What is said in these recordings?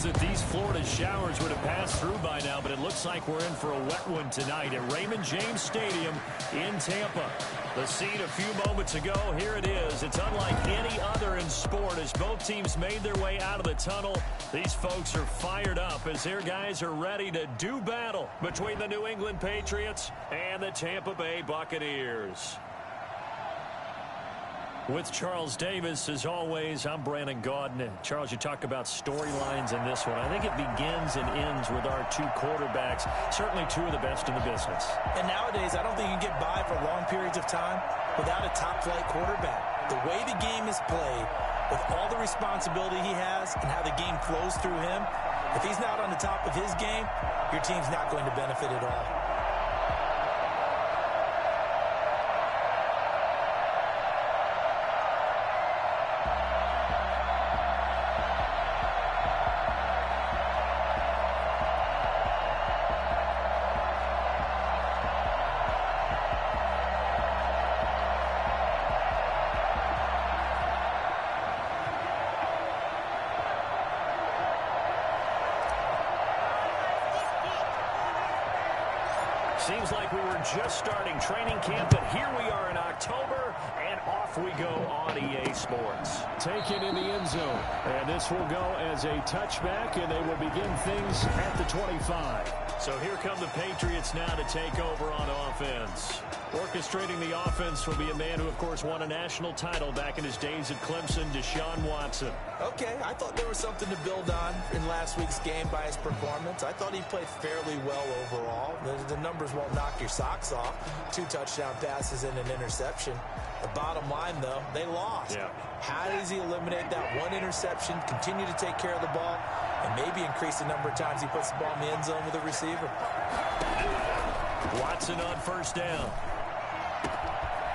seems that these Florida showers would have passed through by now, but it looks like we're in for a wet one tonight at Raymond James Stadium in Tampa. The scene a few moments ago, here it is. It's unlike any other in sport as both teams made their way out of the tunnel. These folks are fired up as their guys are ready to do battle between the New England Patriots and the Tampa Bay Buccaneers. With Charles Davis, as always, I'm Brandon Gaudin. Charles, you talk about storylines in this one. I think it begins and ends with our two quarterbacks, certainly two of the best in the business. And nowadays, I don't think you can get by for long periods of time without a top-flight quarterback. The way the game is played, with all the responsibility he has and how the game flows through him, if he's not on the top of his game, your team's not going to benefit at all. Seems like we were just starting training camp, but here we are in October, and off we go on EA Sports. Taken in the end zone, and this will go as a touchback, and they will begin things at the 25. So here come the Patriots now to take over on offense. Orchestrating the offense will be a man who, of course, won a national title back in his days at Clemson, Deshaun Watson. Okay, I thought there was something to build on in last week's game by his performance. I thought he played fairly well overall. The numbers won't knock your socks off. 2 touchdown passes and an interception. The bottom line, though, they lost. Yeah. How does he eliminate that one interception, continue to take care of the ball, and maybe increase the number of times he puts the ball in the end zone with a receiver? Watson on first down.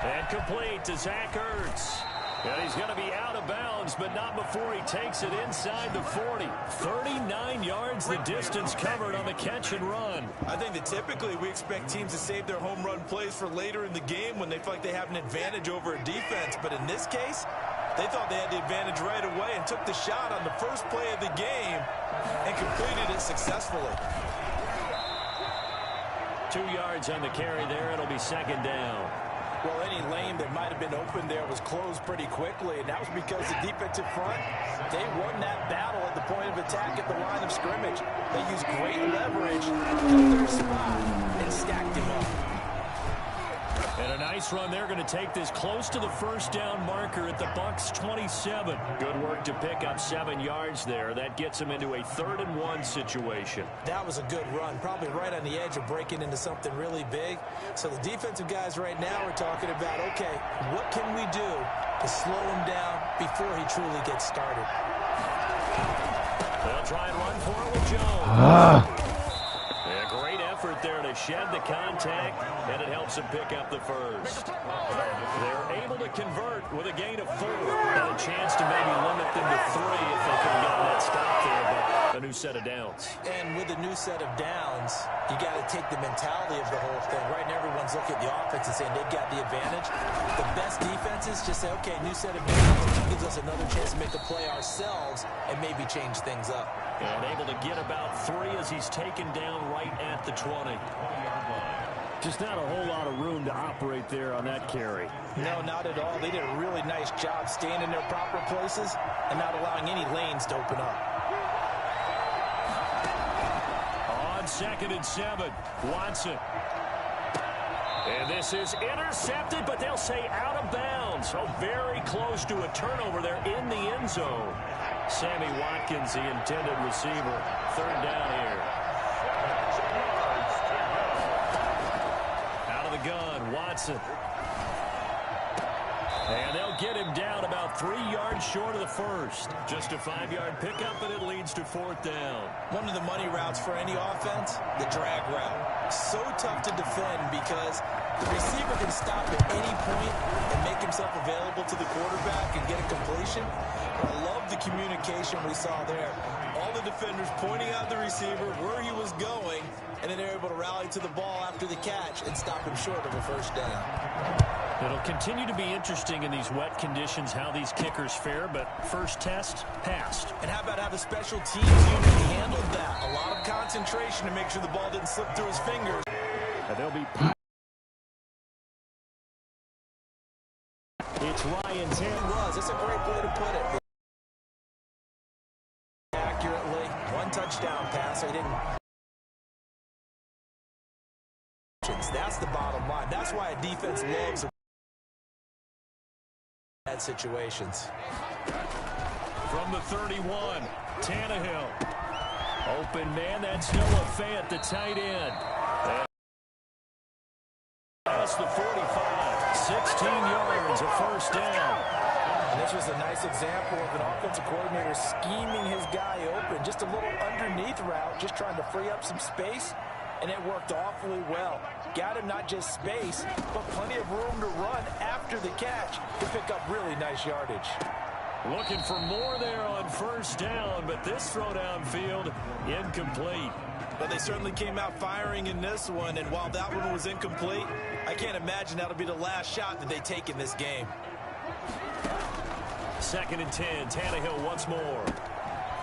And complete to Zach Ertz. And he's going to be out of bounds, but not before he takes it inside the 40. 39 yards the distance covered on the catch and run. I think that typically we expect teams to save their home run plays for later in the game when they feel like they have an advantage over a defense. But in this case, they thought they had the advantage right away and took the shot on the first play of the game and completed it successfully. 2 yards on the carry there. It'll be second down. Well, any lane that might have been open there was closed pretty quickly, and that was because the defensive front, they won that battle at the point of attack at the line of scrimmage. They used great leverage, held their spot, and stacked him up. And a nice run. They're going to take this close to the first down marker at the Bucs 27. Good work to pick up 7 yards there. That gets them into a 3rd and 1 situation. That was a good run, probably right on the edge of breaking into something really big. So the defensive guys right now are talking about, okay, what can we do to slow him down before he truly gets started? They'll try and run for it with Jones. A great effort there to shed the contact, and it helps them pick up the first. They're able to convert with a gain of 4 and a chance to maybe limit them to 3 if they could have gotten that stop there, but a new set of downs. And with a new set of downs, you got to take the mentality of the whole thing. Right now, everyone's looking at the offense and saying they've got the advantage. The best defenses just say, okay, new set of downs. It gives us another chance to make a play ourselves and maybe change things up. And able to get about 3 as he's taken down right at the 20. Just not a whole lot of room to operate there on that carry. No, not at all. They did a really nice job staying in their proper places and not allowing any lanes to open up. On 2nd and 7, Watson. And this is intercepted, but they'll say out of bounds. So very close to a turnover there in the end zone. Sammy Watkins, the intended receiver. 3rd down here. Out of the gun, Watson. And they'll get him down about 3 yards short of the first. Just a 5-yard pickup, and it leads to 4th down. One of the money routes for any offense, the drag route. So tough to defend because the receiver can stop at any point and make himself available to the quarterback and get a completion. I love the communication we saw there. All the defenders pointing out the receiver where he was going, and then they're able to rally to the ball after the catch and stop him short of a first down. It'll continue to be interesting in these wet conditions how these kickers fare, but first test passed. And how about how the special teams unit handled that? A lot of concentration to make sure the ball didn't slip through his fingers. And they'll be... It's Ryan's hand. That's a great way to put it. Accurately. One touchdown pass. He didn't... That's the bottom line. That's why a defense loves bad situations. From the 31, Tannehill. Open man, that's Noah Fant, the tight end. Past the 45, 16 yards, a first down. And this was a nice example of an offensive coordinator scheming his guy open. Just a little underneath route, just trying to free up some space. And it worked awfully well. Got him not just space, but plenty of room to run after the catch to pick up really nice yardage. Looking for more there on first down, but this throw downfield incomplete. But they certainly came out firing in this one, and while that one was incomplete, I can't imagine that'll be the last shot that they take in this game. 2nd and 10, Tannehill once more.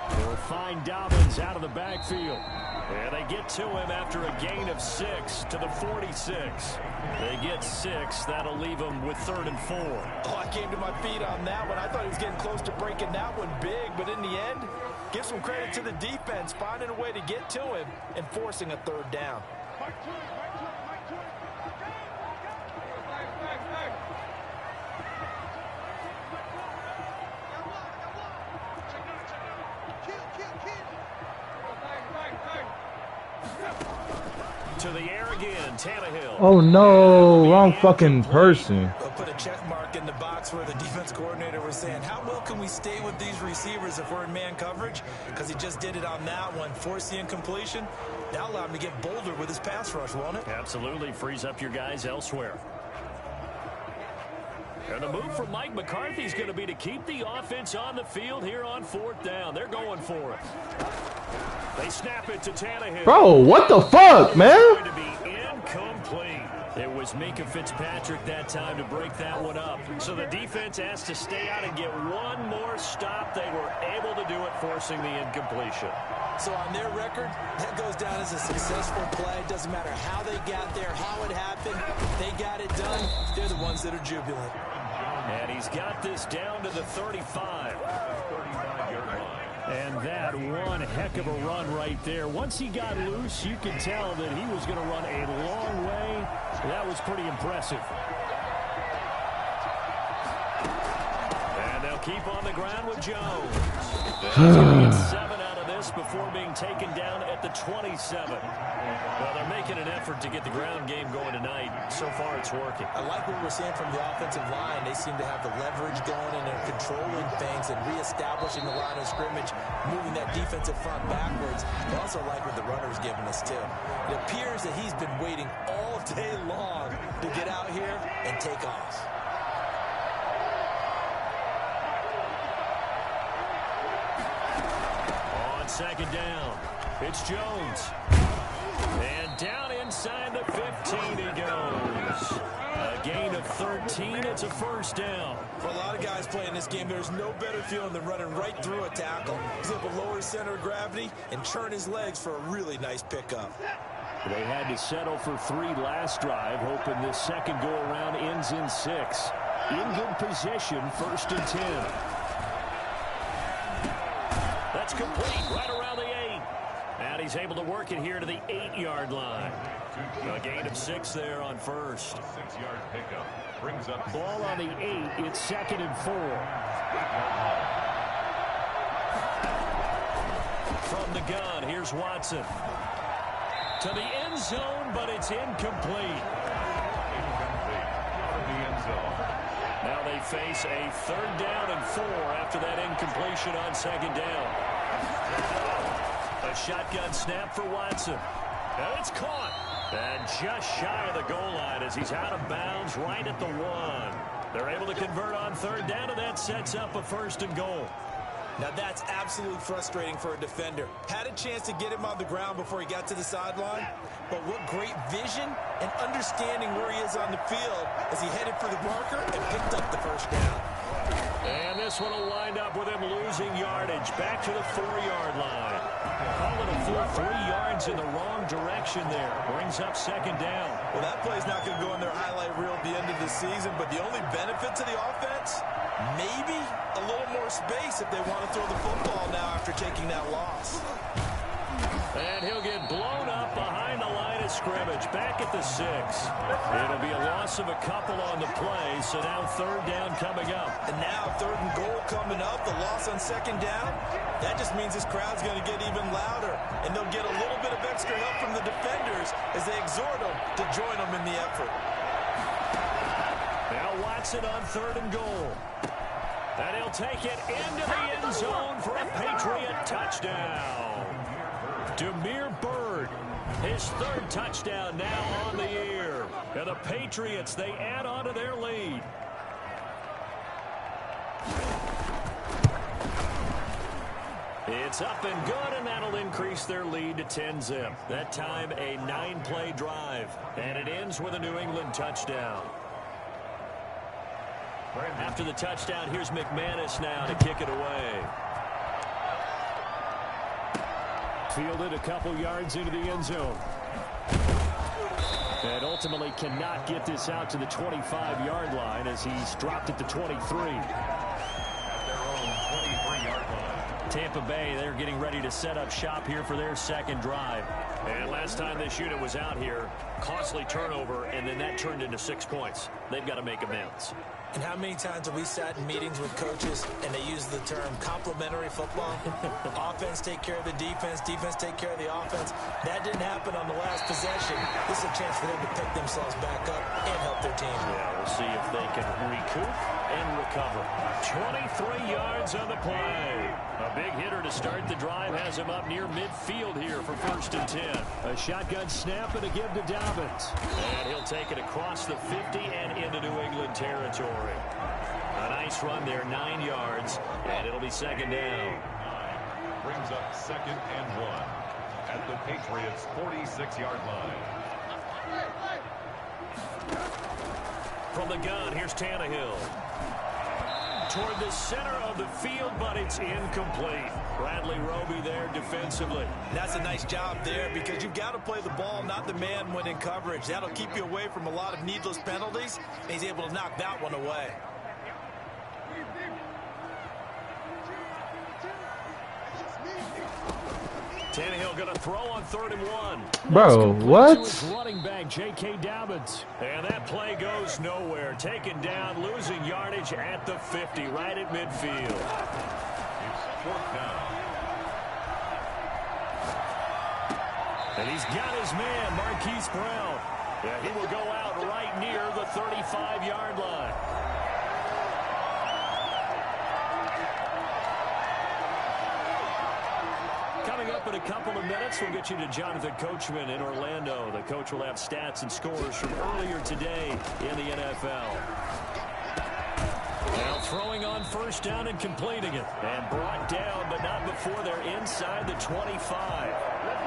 They'll find Dobbins out of the backfield. And they get to him after a gain of 6 to the 46. They get 6. That'll leave them with 3rd and 4. Oh, I came to my feet on that one. I thought he was getting close to breaking that one big, but in the end, give some credit to the defense, finding a way to get to him and forcing a 3rd down. To the air again, Tannehill. Oh no, wrong fucking person. They'll put a check mark in the box where the defense coordinator was saying, how well can we stay with these receivers if we're in man coverage? Because he just did it on that one, forced the incompletion. That allowed him to get bolder with his pass rush, won't it? Absolutely, frees up your guys elsewhere. And the move from Mike McCarthy is going to be to keep the offense on the field here on 4th down. They're going for it. They snap it to Tannehill. Bro, what the fuck, man? It's going to be incomplete. It was Minkah Fitzpatrick that time to break that one up. So the defense has to stay out and get one more stop. They were able to do it, forcing the incompletion. So on their record, that goes down as a successful play. It doesn't matter how they got there, how it happened. They got it done. They're the ones that are jubilant. And he's got this down to the 35. And that one heck of a run right there. Once he got loose, you could tell that he was going to run a long way. That was pretty impressive. And they'll keep on the ground with Jones. They'll get 7 out of this before being taken down at the 27. Well, they're making an effort to get the ground game going tonight. So far, it's working. I like what we're seeing from the offensive line. They seem to have the leverage going, and they're controlling things and reestablishing the line of scrimmage, moving that defensive front backwards. I also like what the runner's giving us, too. It appears that he's been waiting all day long to get out here and take off. On 2nd down, it's Jones. And down inside the 15 he goes. A gain of 13. It's a first down. For a lot of guys playing this game, there's no better feeling than running right through a tackle. He's able to lower his center of gravity and churn his legs for a really nice pickup. They had to settle for 3 last drive, hoping this second go-around ends in 6. In good position, 1st and 10. That's complete right around the 8. And he's able to work it here to the 8-yard line. A gain of 6 there on first. 6-yard pickup brings up Ball on the 8. It's 2nd and 4. From the gun, here's Watson. To the end zone, but it's incomplete. Now they face a 3rd down and 4 after that incompletion on 2nd down. A shotgun snap for Watson. And it's caught. And just shy of the goal line as he's out of bounds right at the 1. They're able to convert on 3rd down, and that sets up a 1st and goal. Now that's absolutely frustrating for a defender. Had a chance to get him on the ground before he got to the sideline, but what great vision and understanding where he is on the field as he headed for the marker and picked up the first down. And this one will wind up with him losing yardage back to the 4-yard line. Call it a full 3 yards in the wrong direction there. Brings up second down. Well, that play's not going to go in their highlight reel at the end of the season, but the only benefit to the offense, maybe a little more space if they want to throw the football now after taking that loss. And he'll get blown up behind the line of scrimmage, back at the 6. It'll be a loss of a couple on the play, so now third down coming up. And now third and goal coming up, the loss on second down. That just means this crowd's going to get even louder, and they'll get a little bit of extra help from the defenders as they exhort them to join them in the effort. Now Watson on third and goal. And he'll take it into the end zone for a Patriot touchdown. Damiere Byrd, his third touchdown now on the year. And the Patriots, they add on to their lead. It's up and good, and that'll increase their lead to 10-zip. That time, a 9-play drive. And it ends with a New England touchdown. After the touchdown, here's McManus now to kick it away. Fielded a couple yards into the end zone. And ultimately cannot get this out to the 25-yard line as he's dropped at the 23. At their own 23-yard line. Tampa Bay, they're getting ready to set up shop here for their second drive. And last time this unit was out here, costly turnover, and then that turned into 6 points. They've got to make amends. And how many times have we sat in meetings with coaches and they use the term complementary football? Offense take care of the defense, defense take care of the offense. That didn't happen on the last possession. This is a chance for them to pick themselves back up and help their team. Yeah, we'll see if they can recoup and recover. 23 yards on the play. A big hitter to start the drive has him up near midfield here for 1st and 10. A shotgun snap and a give to Dobbins. And he'll take it across the 50 and into New England territory. A nice run there, 9 yards, and it'll be second down. Brings up 2nd and 1 at the Patriots' 46-yard line. From the gun, here's Tannehill. Toward the center of the field, but it's incomplete. Bradley Roby there defensively. That's a nice job there because you've got to play the ball, not the man when in coverage. That'll keep you away from a lot of needless penalties, and he's able to knock that one away. Tannehill going to throw on 3rd and 1. Bro, what? To his running back, J.K. Dobbins. And that play goes nowhere. Taken down, losing yardage at the 50, right at midfield. It's 4th down. And he's got his man, Marquise Brown. Yeah, he will go out right near the 35-yard line. Coming up in a couple of minutes, we'll get you to Jonathan Coachman in Orlando. The coach will have stats and scores from earlier today in the NFL. Now throwing on 1st down and completing it. And brought down, but not before they're inside the 25.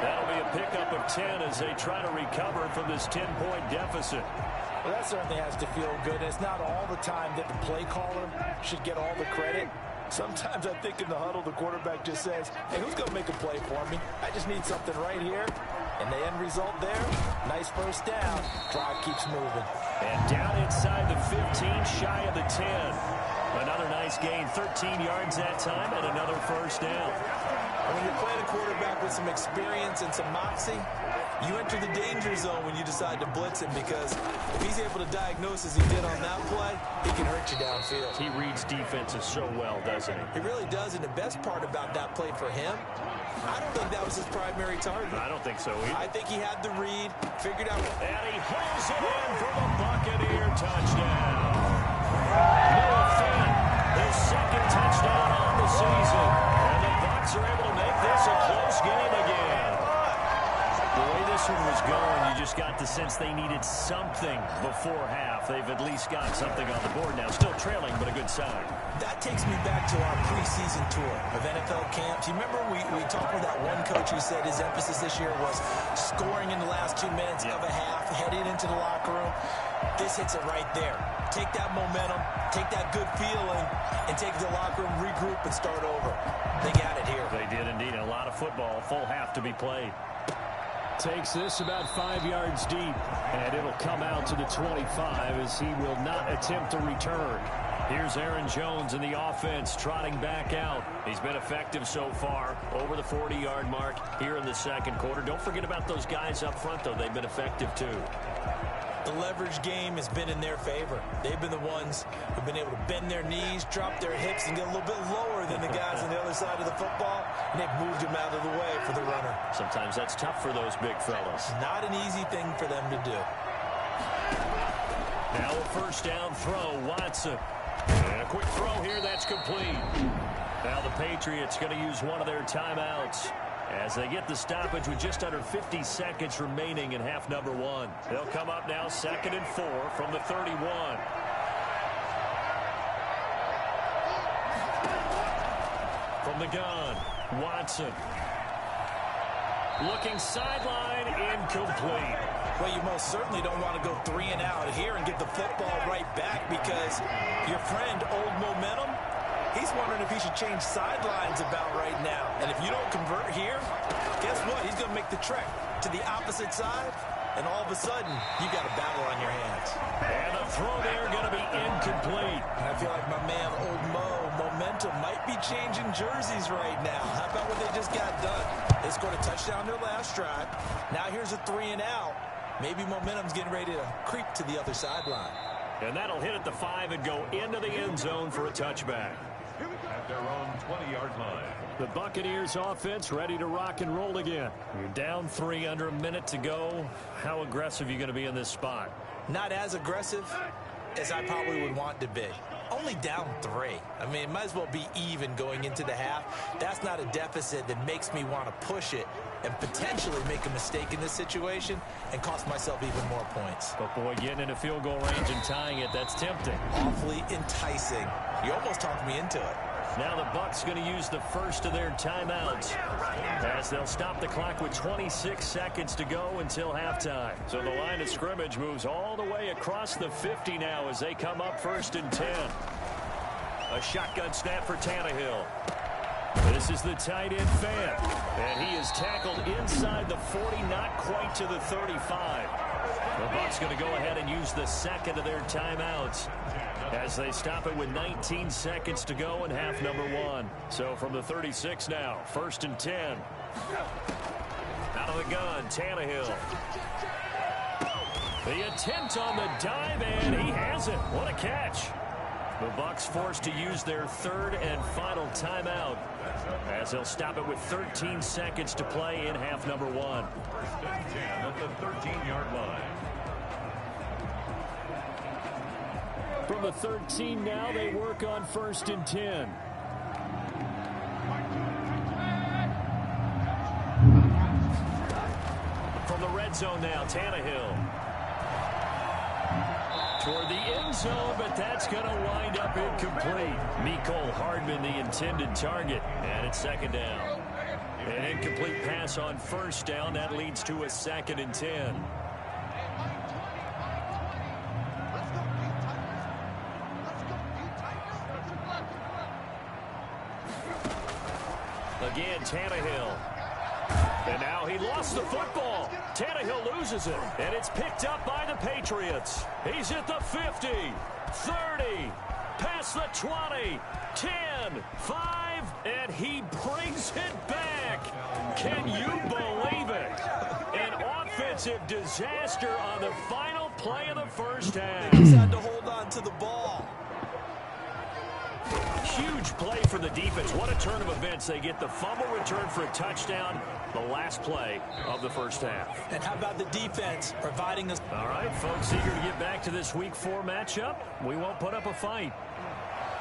That'll be a pickup of 10 as they try to recover from this 10-point deficit. Well, that certainly has to feel good. It's not all the time that the play caller should get all the credit. Sometimes I think in the huddle, the quarterback just says, hey, who's going to make a play for me? I just need something right here. And the end result there, nice 1st down. Drive keeps moving. And down inside the 15, shy of the 10. Another nice gain, 13 yards that time, and another 1st down. And when you're playing a quarterback with some experience and some moxie, you enter the danger zone when you decide to blitz him because if he's able to diagnose as he did on that play, he can hurt you downfield. He reads defenses so well, doesn't he? He really does, and the best part about that play for him, I don't think that was his primary target. I don't think so either. I think he had the read, figured out. And he holds it in for the Buccaneer touchdown. Noah Fant, his 2nd touchdown on the season. And the Bucs are able to make this a close game again. The way this this one was going, you just got the sense they needed something before half. They've at least got something on the board now. Still trailing, but a good sign. That takes me back to our preseason tour of NFL camps. You remember we talked with that one coach who said his emphasis this year was scoring in the last 2 minutes of a half, heading into the locker room. This hits it right there. Take that momentum, take that good feeling, and take it to the locker room, regroup, and start over. They got it here. They did indeed. A lot of football, full half to be played. Takes this about 5 yards deep, and it'll come out to the 25 as he will not attempt to return. Here's Aaron Jones in the offense trotting back out. He's been effective so far, over the 40-yard mark here in the second quarter. Don't forget about those guys up front, though. They've been effective, too. The leverage game has been in their favor. They've been the ones who've been able to bend their knees, drop their hips, and get a little bit lower than the guys on the other side of the football, and they've moved them out of the way for the runner. Sometimes that's tough for those big fellas. Not an easy thing for them to do. Now a first down throw, Watson. And a quick throw here, that's complete. Now the Patriots going to use one of their timeouts as they get the stoppage with just under 50 seconds remaining in half number one. They'll come up now 2nd and 4 from the 31. From the gun, Watson. Looking sideline, incomplete. Well, you most certainly don't want to go 3 and out here and get the football right back because your friend, Old Momentum, he's wondering if he should change sidelines about right now. And if you don't convert here, guess what? He's going to make the trek to the opposite side, and all of a sudden, you got a battle on your hands. And the throw there going to be incomplete. And I feel like my man, Old Momentum, might be changing jerseys right now. How about what they just got done? They scored a touchdown their last drive. Now here's a 3 and out. Maybe Momentum's getting ready to creep to the other sideline. And that'll hit at the 5 and go into the end zone for a touchback. At their own 20-yard line. The Buccaneers offense ready to rock and roll again. You're down 3, under a minute to go. How aggressive are you going to be in this spot? Not as aggressive as I probably would want to be. Only down 3. I mean, it might as well be even going into the half. That's not a deficit that makes me want to push it and potentially make a mistake in this situation and cost myself even more points. But boy, getting in a field goal range and tying it, that's tempting. Awfully enticing. You almost talked me into it. Now the Bucs going to use the first of their timeouts as they'll stop the clock with 26 seconds to go until halftime. So the line of scrimmage moves all the way across the 50 now as they come up 1st and 10. A shotgun snap for Tannehill. This is the tight end Fant, and he is tackled inside the 40, not quite to the 35. The Bucs going to go ahead and use the second of their timeouts as they stop it with 19 seconds to go in half number one. So from the 36 now, 1st and 10. Out of the gun, Tannehill. The attempt on the dive, and he has it. What a catch. The Bucs forced to use their 3rd and final timeout as they'll stop it with 13 seconds to play in half number one. 1st and 10 at the 13-yard line. From the 13 now, they work on 1st and 10. From the red zone now, Tannehill. Toward the end zone, but that's going to wind up incomplete. Mecole Hardman, the intended target, and it's 2nd down. An incomplete pass on 1st down. That leads to a 2nd and 10. Again, Tannehill. And now he lost the football. Tannehill loses it, and it's picked up by the Patriots. He's at the 50, 30, past the 20, 10, 5, and he brings it back. Can you believe it? An offensive disaster on the final play of the first half. He's had to hold on to the ball. Huge play for the defense. What a turn of events. They get the fumble return for a touchdown, the last play of the first half. And how about the defense providing us? All right, folks, eager to get back to this Week 4 matchup. We won't put up a fight.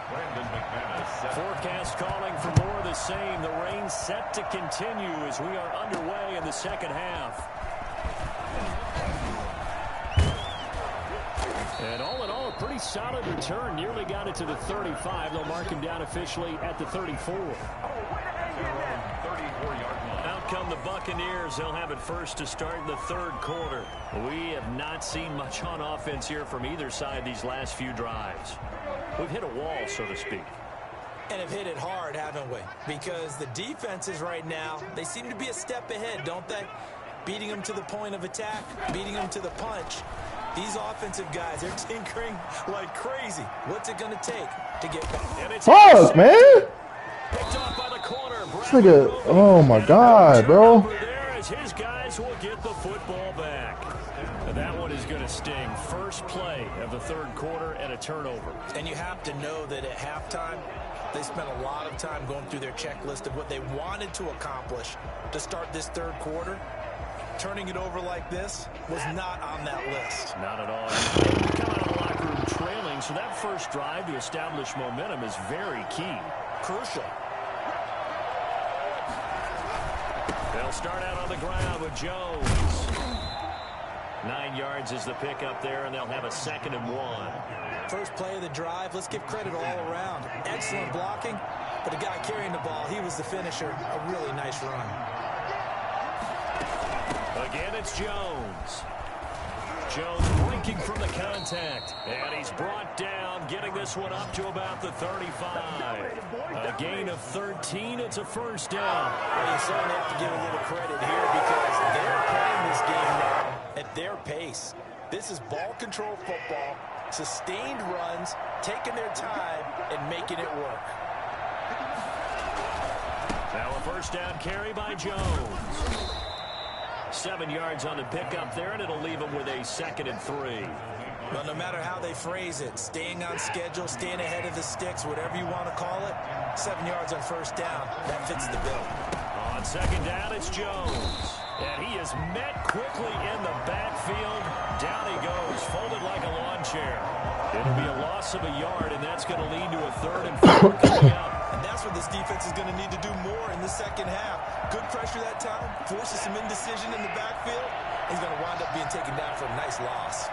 Brandon McManus. Forecast calling for more of the same. The rain set to continue as we are underway in the second half. And all in all, a pretty solid return. Nearly got it to the 35. They'll mark him down officially at the 34. 34-yard line. Out come the Buccaneers. They'll have it first to start in the third quarter. We have not seen much on offense here from either side these last few drives. We've hit a wall, so to speak. And have hit it hard, haven't we? Because the defenses right now, they seem to be a step ahead, don't they? Beating them to the point of attack, beating them to the punch. These offensive guys, they're tinkering like crazy. What's it going to take to get back? Fuck, man. Picked off by the corner. This nigga, oh my God, bro. There as his guys will get the football back. And that one is going to sting. First play of the third quarter and a turnover. And you have to know that at halftime, they spent a lot of time going through their checklist of what they wanted to accomplish to start this third quarter. Turning it over like this was not on that list. Not at all. You come out of the locker room trailing, so that first drive to establish momentum is very key. Crucial. They'll start out on the ground with Jones. 9 yards is the pickup there, and they'll have a 2nd and 1. First play of the drive, let's give credit all around. Excellent blocking, but the guy carrying the ball, he was the finisher. A really nice run. Again, it's Jones. Jones breaking from the contact. And he's brought down, getting this one up to about the 35. A gain of 13. It's a first down. Well, you certainly have to give a little credit here because they're playing this game now at their pace. This is ball control football, sustained runs, taking their time, and making it work. Now a first down carry by Jones. 7 yards on the pickup there, and it'll leave him with a 2nd and 3. Well, no matter how they phrase it, staying on schedule, staying ahead of the sticks, whatever you want to call it, 7 yards on first down, that fits the bill. On 2nd down, it's Jones. And he is met quickly in the backfield. Down he goes, folded like a lawn chair. It'll be a loss of a yard, and that's going to lead to a 3rd and 4 coming up. And that's what this defense is going to need to do more in the second half. Good pressure that time, forces some indecision in the backfield. He's going to wind up being taken down for a nice loss.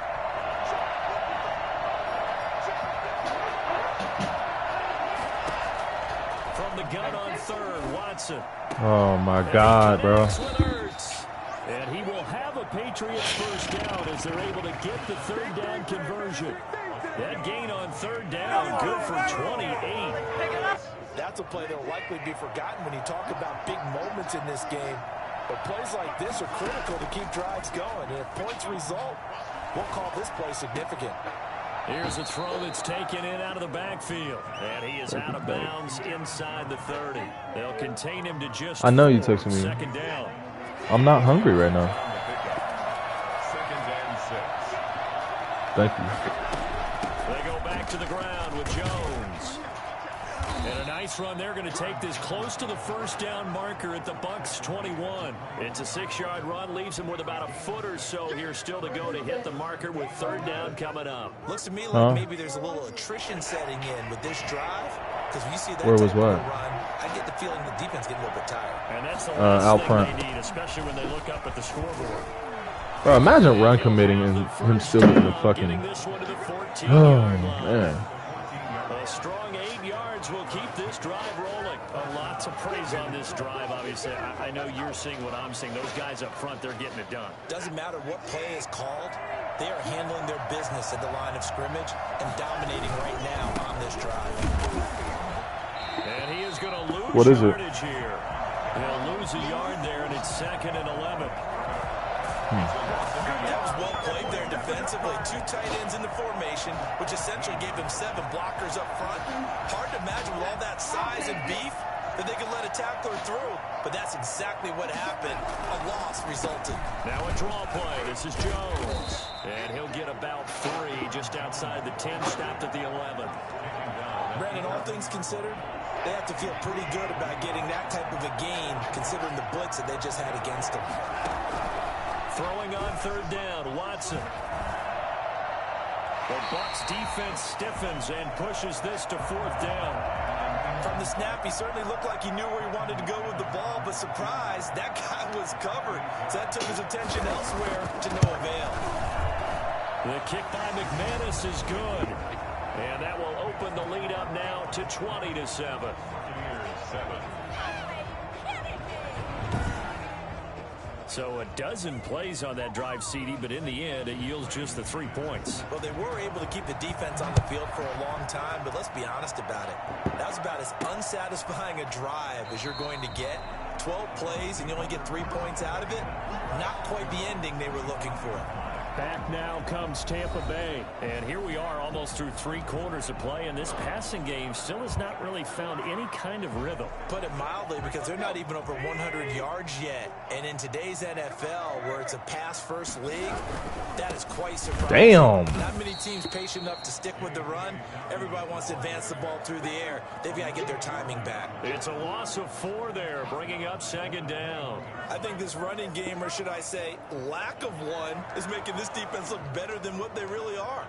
From the gun on 3rd, Watson. Oh my God, bro. And he will have a Patriots first down as they're able to get the 3rd down conversion. That gain on 3rd down, good for 28. That's a play that will likely be forgotten when you talk about big moments in this game. But plays like this are critical to keep drives going. And if points result, we'll call this play significant. Here's a throw that's taken in out of the backfield. And he is out of bounds inside the 30. They'll contain him to just I know you 4. texted me. 2nd down. I'm not hungry right now. 2nd and 6. Thank you. They go back to the ground with Jones. And a nice run. They're going to take this close to the first down marker at the Bucs 21. It's a 6-yard run. Leaves them with about a foot or so here still to go to hit the marker with 3rd down coming up. Looks to me like maybe there's a little attrition setting in with this drive. Because when you see that Where was type of what? a run, I get the feeling the defense getting a little bit tired. And that's the out last front. thing they need, especially when they look up at the scoreboard. Bro, imagine run committing and him still getting the fucking. Getting this one to the 14 Oh yard line. man. A strong 8 yards will keep this drive rolling. A lot to praise on this drive, obviously. I know you're seeing what I'm seeing. Those guys up front, they're getting it done. Doesn't matter what play is called. They are handling their business at the line of scrimmage and dominating right now on this drive. And he is going to lose What is it? yardage here. He'll lose a yard there, and it's 2nd and 11. That was well played there defensively. 2 tight ends in the formation, which essentially gave them 7 blockers up front. Hard to imagine with all that size and beef that they could let a tackler through. But that's exactly what happened. A loss resulted. Now a draw play. This is Jones. And he'll get about 3 just outside the 10, stopped at the 11. Brandon, all things considered, they have to feel pretty good about getting that type of a gain, considering the blitz that they just had against them. Throwing on 3rd down, Watson. The Bucs defense stiffens and pushes this to 4th down. From the snap, he certainly looked like he knew where he wanted to go with the ball, but surprise, that guy was covered. So that took his attention elsewhere to no avail. The kick by McManus is good. And that will open the lead up now to 20-7. Here's 7. So a dozen plays on that drive, CD, but in the end, it yields just the 3 points. Well, they were able to keep the defense on the field for a long time, but let's be honest about it. That was about as unsatisfying a drive as you're going to get. 12 plays and you only get 3 points out of it. Not quite the ending they were looking for. Back now comes Tampa Bay. And here we are almost through 3 quarters of play, and this passing game still has not really found any kind of rhythm. Put it mildly, because they're not even over 100 yards yet. And in today's NFL, where it's a pass-first league, that is quite surprising. Damn. Not many teams patient enough to stick with the run. Everybody wants to advance the ball through the air. They've got to get their timing back. It's a loss of 4 there, bringing up 2nd down. I think this running game, or should I say lack of one, is making this defense look better than what they really are.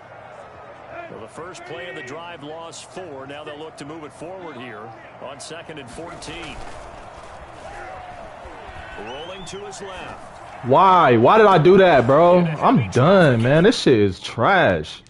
Well, the first play of the drive lost 4. Now they'll look to move it forward here on 2nd and 14. Rolling to his left. Why? Why did I do that, bro? I'm done, man. This shit is trash.